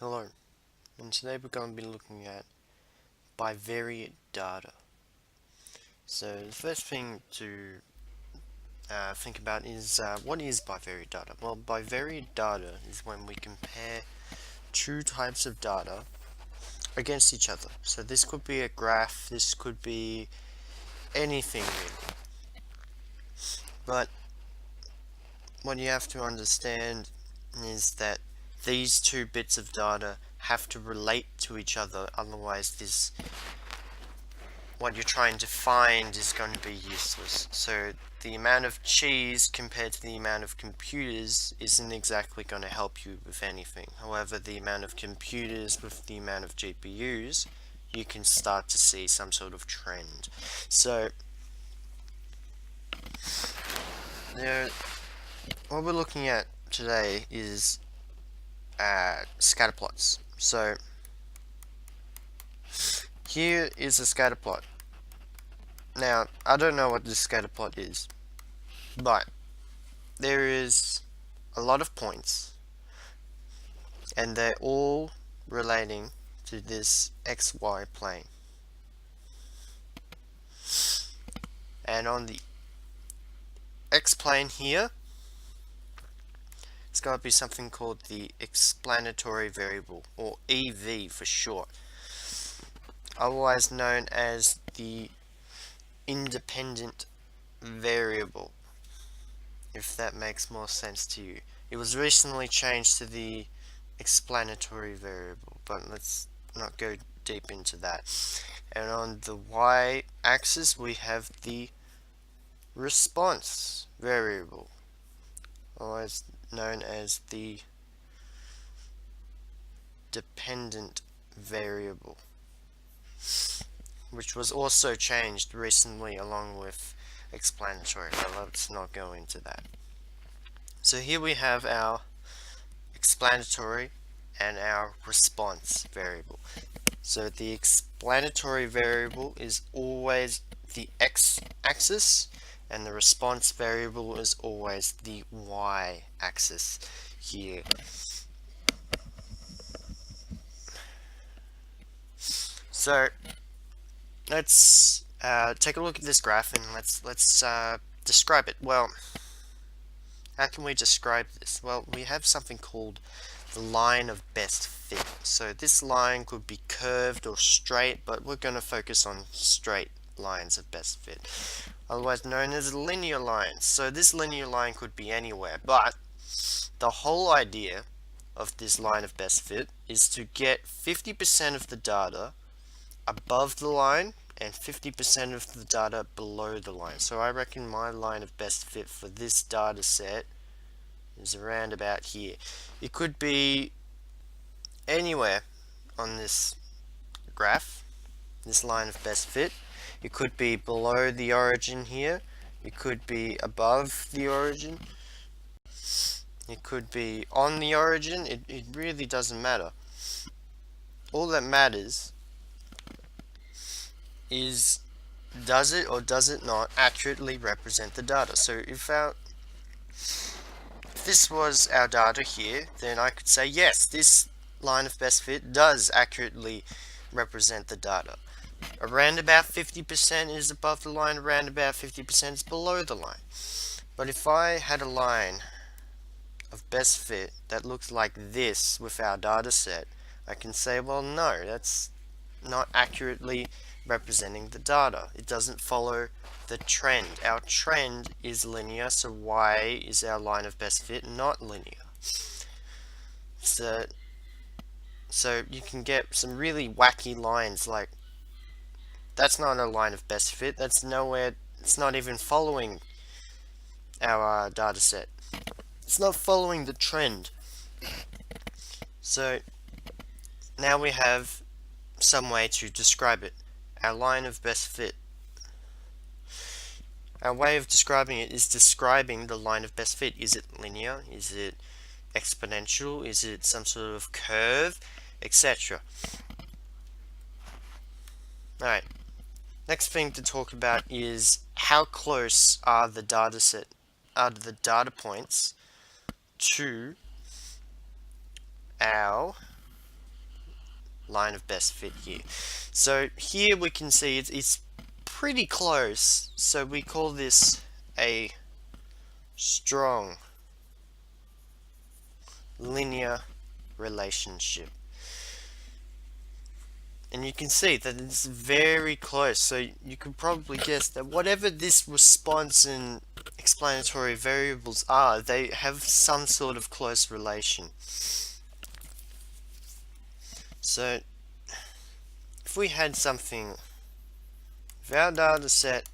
Hello, and today we're going to be looking at bivariate data. So the first thing to think about is what is bivariate data? Well, bivariate data is when we compare two types of data against each other. So this could be a graph, this could be anything really. But what you have to understand is that these two bits of data have to relate to each other, otherwise what you're trying to find is going to be useless. So the amount of cheese compared to the amount of computers isn't exactly going to help you with anything. However, the amount of computers with the amount of GPUs, you can start to see some sort of trend. So what we're looking at today is scatter plots. So here is a scatter plot. Now, I don't know what this scatter plot is, but there is a lot of points, and they're all relating to this XY plane. And on the X plane here, it's going to be something called the explanatory variable, or EV for short, otherwise known as the independent variable, if that makes more sense to you. It was recently changed to the explanatory variable, but let's not go deep into that. And on the y-axis we have the response variable, otherwise known as the dependent variable, which was also changed recently along with explanatory, but let's not go into that. So here we have our explanatory and our response variable. So the explanatory variable is always the x-axis, and the response variable is always the y-axis here. So let's take a look at this graph and let's describe it. Well, how can we describe this? Well, we have something called the line of best fit. So this line could be curved or straight, but we're going to focus on straight lines of best fit, otherwise known as linear lines. So this linear line could be anywhere, but the whole idea of this line of best fit is to get 50% of the data above the line and 50% of the data below the line. So I reckon my line of best fit for this data set is around about here. It could be anywhere on this graph, this line of best fit. It could be below the origin here. It could be above the origin. It could be on the origin. It really doesn't matter. All that matters is, does it or does it not accurately represent the data? So if this was our data here, then I could say yes, this line of best fit does accurately represent the data. Around about 50% is above the line, around about 50% is below the line. But if I had a line of best fit that looks like this with our data set, I can say, well, no, that's not accurately representing the data. It doesn't follow the trend. Our trend is linear, so y is our line of best fit, not linear. So you can get some really wacky lines like, that's not a line of best fit, that's nowhere, it's not even following our data set. It's not following the trend. So now we have some way to describe it. Our line of best fit. Our way of describing it is describing the line of best fit. Is it linear? Is it exponential? Is it some sort of curve? Etc. Alright. Next thing to talk about is how close are the data points to our line of best fit here. So here we can see it's pretty close, so we call this a strong linear relationship. And you can see that it's very close, so you can probably guess that whatever this response and explanatory variables are, they have some sort of close relation. So if we had something, if our data set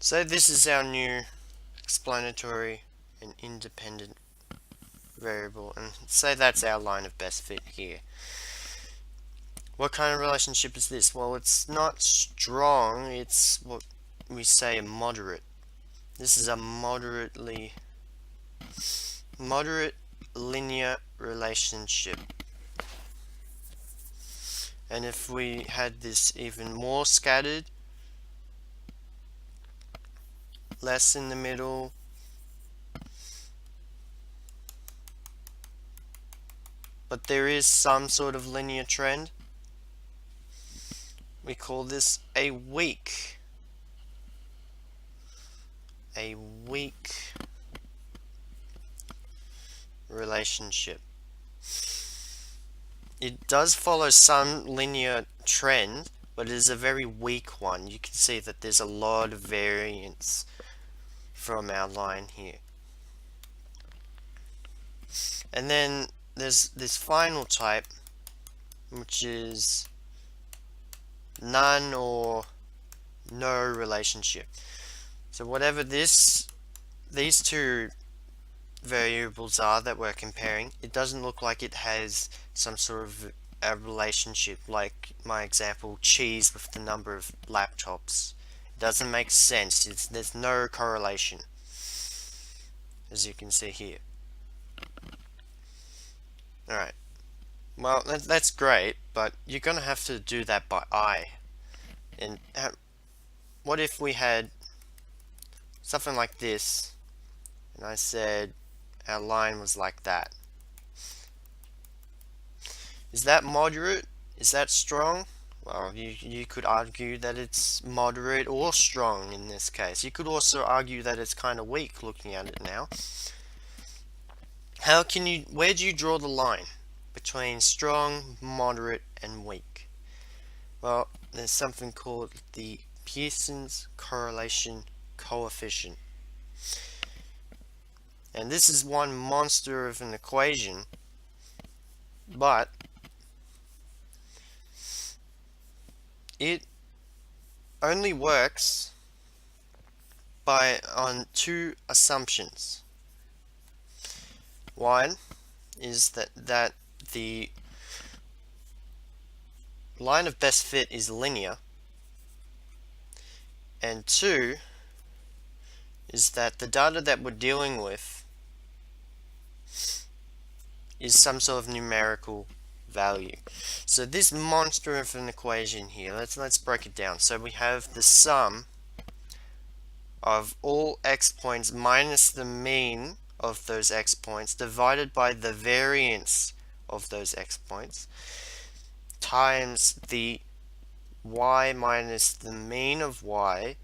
so this is our new explanatory and independent variable, and say that's our line of best fit here. What kind of relationship is this? Well, it's not strong, it's what we say a moderate. This is a moderate linear relationship. And if we had this even more scattered, less in the middle, but there is some sort of linear trend, we call this a weak relationship. It does follow some linear trend, but it is a very weak one. You can see that there's a lot of variance from our line here. And then there's this final type, which is none or no relationship. So whatever these two variables are that we're comparing, it doesn't look like it has some sort of a relationship, like my example, cheese with the number of laptops. It doesn't make sense. There's no correlation, as you can see here. Alright, well, that's great, but you're going to have to do that by eye. And what if we had something like this, and I said our line was like that? Is that moderate? Is that strong? Well, you could argue that it's moderate or strong in this case. You could also argue that it's kind of weak looking at it now. Where do you draw the line between strong, moderate, and weak? Well, there's something called the Pearson's correlation coefficient. And this is one monster of an equation, but it only works on two assumptions. One is that the line of best fit is linear, and two is that the data that we're dealing with is some sort of numerical value. So this monster of an equation here, let's break it down. So we have the sum of all x points minus the mean of those x points divided by the variance of those x points times the y minus the mean of y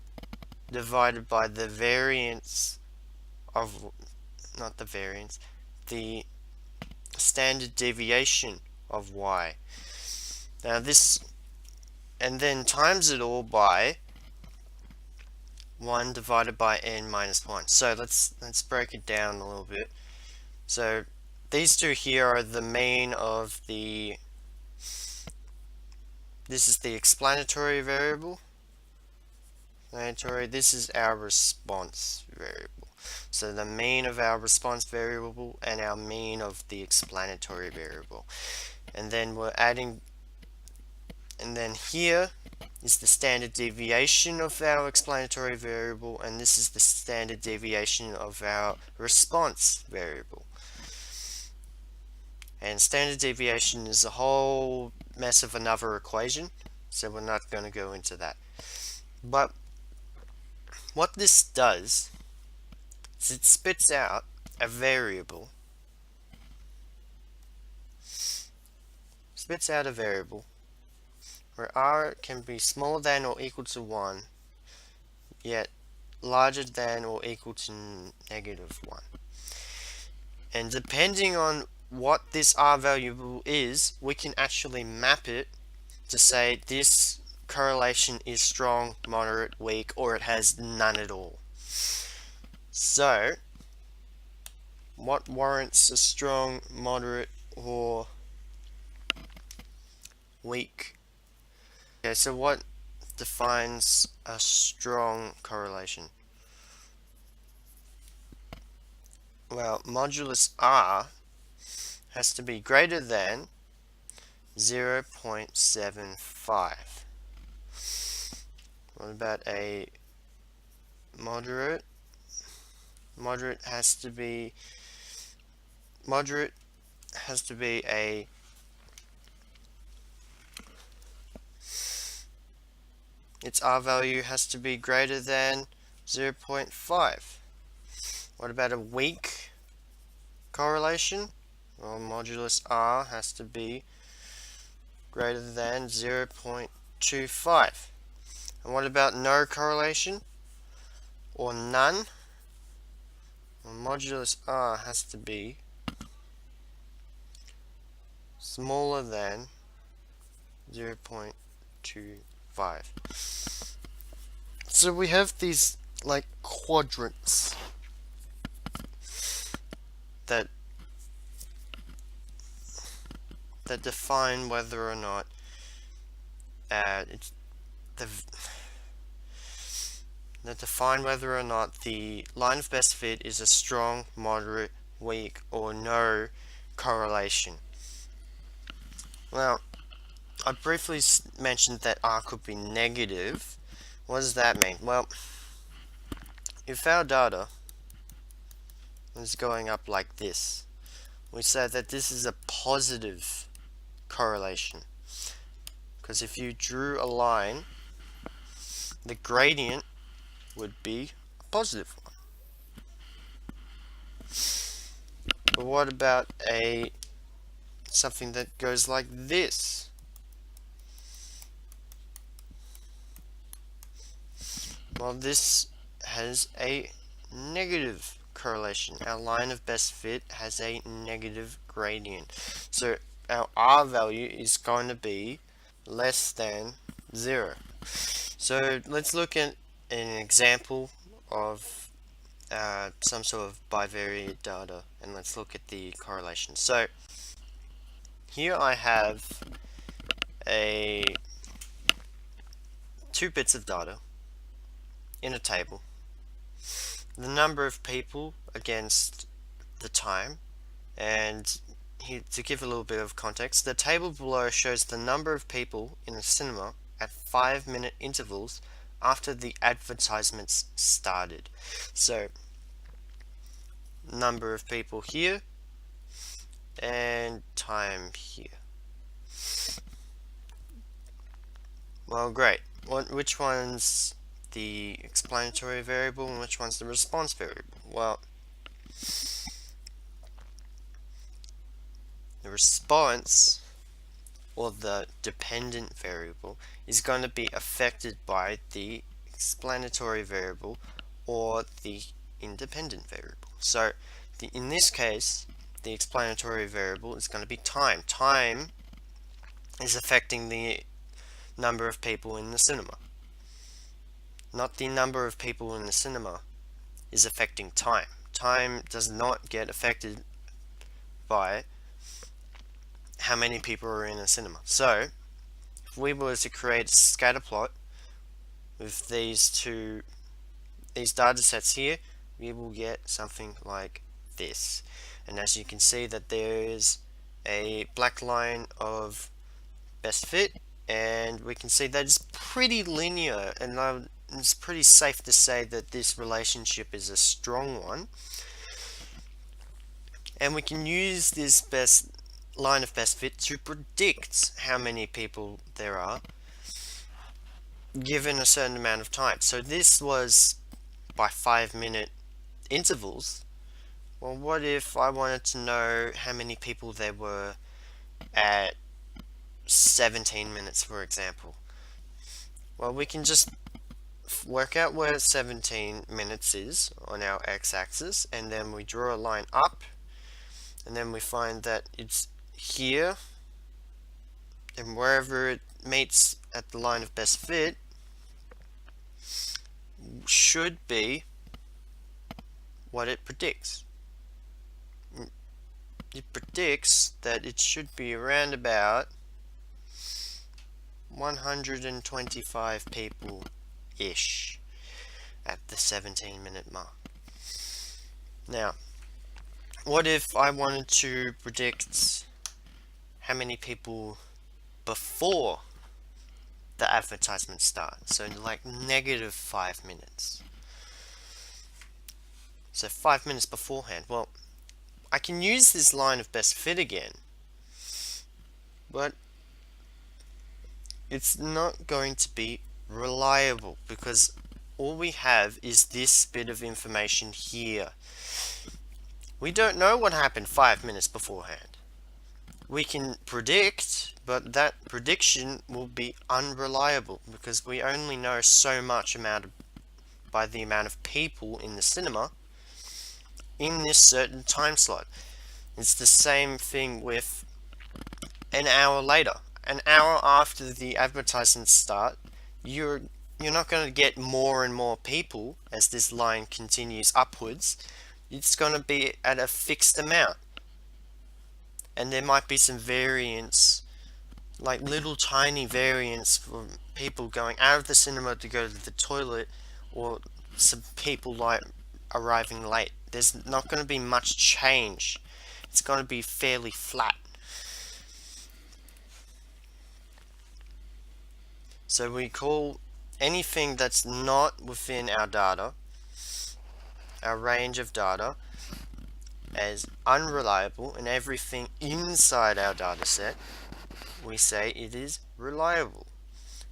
divided by the variance of, not the variance, the standard deviation of y. Now this, and then times it all by 1 divided by n minus 1. So let's break it down a little bit. So these two here are the mean of this is the explanatory variable. This is our response variable. So the mean of our response variable and our mean of the explanatory variable. And then we're adding, and then here is the standard deviation of our explanatory variable, and this is the standard deviation of our response variable. And standard deviation is a whole mess of another equation, so we're not going to go into that. But what this does is it spits out a variable, where r can be smaller than or equal to 1, yet larger than or equal to -1. And depending on what this r variable is, we can actually map it to say this correlation is strong, moderate, weak, or it has none at all. So, what warrants a strong, moderate, or weak? Okay, so what defines a strong correlation? Well, modulus r has to be greater than 0.75. What about a moderate? Moderate has to be its R value has to be greater than 0.5. What about a weak correlation? Well, modulus R has to be greater than 0.25. And what about no correlation or none? Well, modulus R has to be smaller than 0.25. So we have these like quadrants that define whether or not the line of best fit is a strong, moderate, weak, or no correlation. Now, I briefly mentioned that R could be negative. What does that mean? Well, if our data is going up like this, we say that this is a positive correlation. Because if you drew a line, the gradient would be a positive one. But what about something that goes like this? Well, this has a negative correlation. Our line of best fit has a negative gradient. So our R value is going to be less than 0. So let's look at an example of some sort of bivariate data, and let's look at the correlation. So here I have 2 bits of data in a table. The number of people against the time, and here, to give a little bit of context, the table below shows the number of people in a cinema at 5-minute intervals after the advertisements started. So, number of people here and time here. Well, great. Which one's the explanatory variable and which one's the response variable? Well, the response, or the dependent variable, is going to be affected by the explanatory variable or the independent variable. So in this case, the explanatory variable is going to be time. Time is affecting the number of people in the cinema. Not the number of people in the cinema is affecting time. Time does not get affected by how many people are in a cinema. So, if we were to create a scatter plot with these data sets here, we will get something like this. And as you can see, that there is a black line of best fit, and we can see that it's pretty linear, and it's pretty safe to say that this relationship is a strong one. And we can use this line of best fit to predict how many people there are given a certain amount of time. So this was by 5-minute intervals. Well, what if I wanted to know how many people there were at 17 minutes, for example? Well, we can just work out where 17 minutes is on our x-axis, and then we draw a line up, and then we find that it's here, and wherever it meets at the line of best fit should be what it predicts. It predicts that it should be around about 125 people-ish at the 17-minute mark. Now, what if I wanted to predict how many people before the advertisement starts? So like -5 minutes. So 5 minutes beforehand. Well, I can use this line of best fit again, but it's not going to be reliable because all we have is this bit of information here. We don't know what happened 5 minutes beforehand. We can predict, but that prediction will be unreliable because we only know so much by the amount of people in the cinema in this certain time slot. It's the same thing with an hour later. An hour after the advertisements start, you're not going to get more and more people as this line continues upwards. It's going to be at a fixed amount. And there might be some variance, like little tiny variance for people going out of the cinema to go to the toilet, or some people like arriving late. There's not going to be much change. It's going to be fairly flat. So we call anything that's not within our data, our range of data, as unreliable, and everything inside our data set, we say it is reliable.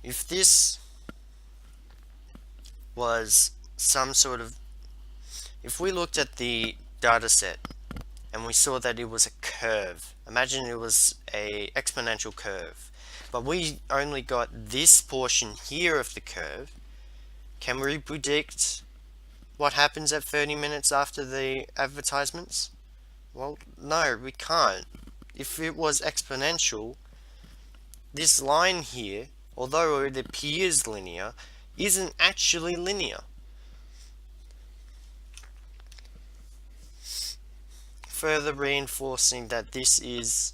If this was some sort of, if we looked at the data set and we saw that it was a curve, imagine it was a exponential curve, but we only got this portion here of the curve, can we predict what happens at 30 minutes after the advertisements? Well, no, we can't. If it was exponential, this line here, although it appears linear, isn't actually linear. Further reinforcing that this is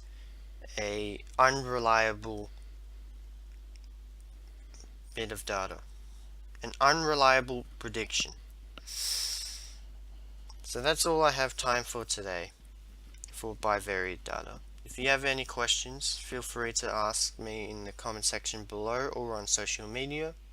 an unreliable bit of data, an unreliable prediction. So that's all I have time for today for bivariate data. If you have any questions, feel free to ask me in the comment section below or on social media.